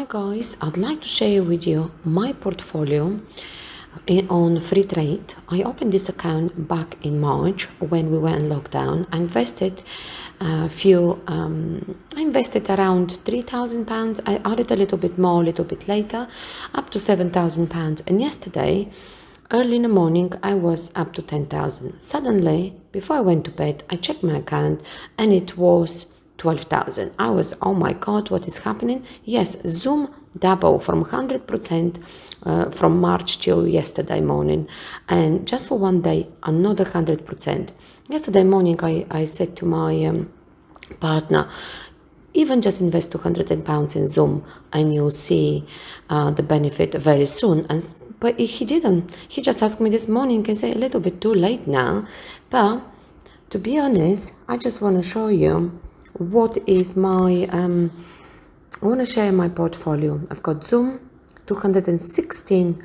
guys, I'd like to share with you my portfolio on Freetrade. I opened this account back in March when we were in lockdown. I invested I invested around £3,000. I added a little bit more, a little bit later, up to £7,000. And yesterday, early in the morning, I was up to 10,000. Suddenly, before I went to bed, I checked my account and it was 12,000. I was, oh my God, what is happening? Yes, Zoom double from 100% from March till yesterday morning. And just for one day, another 100%. Yesterday morning, I said to my partner, even just invest £200 in Zoom and you'll see the benefit very soon. But he didn't. He just asked me this morning and said, a little bit too late now. But to be honest, I just want to show you what is my, I want to share my portfolio. I've got Zoom, 216%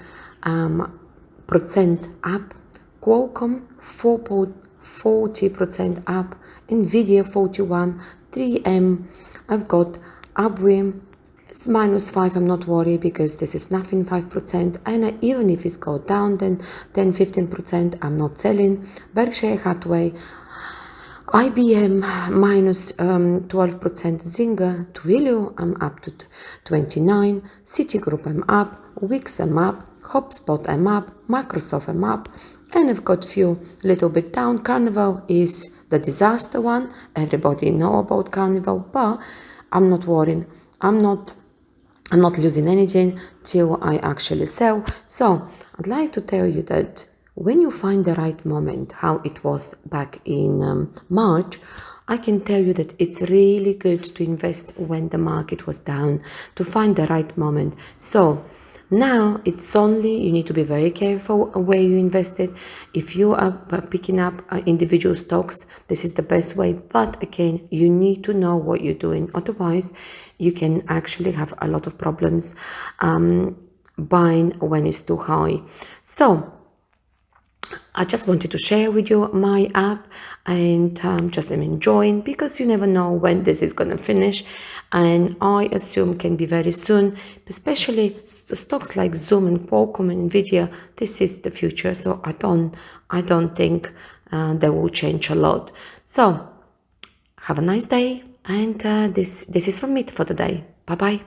up, Qualcomm, 40% up, Nvidia, 41, 3M, I've got Abwe, it's -5, I'm not worried because this is nothing, 5%, and even if it's go down then 10-15%, I'm not selling. Berkshire Hathaway, IBM -12%, Zynga, Twilio, I'm up to 29, Citigroup, I'm up, Wix, I'm up, HubSpot, I'm up, Microsoft, I'm up, and I've got few little bit down. Carnival is the disaster one. Everybody know about Carnival, but I'm not worrying. I'm not losing anything till I actually sell. So I'd like to tell you that when you find the right moment, how it was back in March, I can tell you that it's really good to invest when the market was down, to find the right moment. So now it's only, you need to be very careful where you invested. If you are picking up individual stocks, this is the best way. But again, you need to know what you're doing. Otherwise, you can actually have a lot of problems buying when it's too high. So I just wanted to share with you my app and just am enjoying, because you never know when this is going to finish, and I assume can be very soon, especially stocks like Zoom and Qualcomm and Nvidia. This is the future, so I don't think they will change a lot. So have a nice day, and this is from me for the day. Bye bye.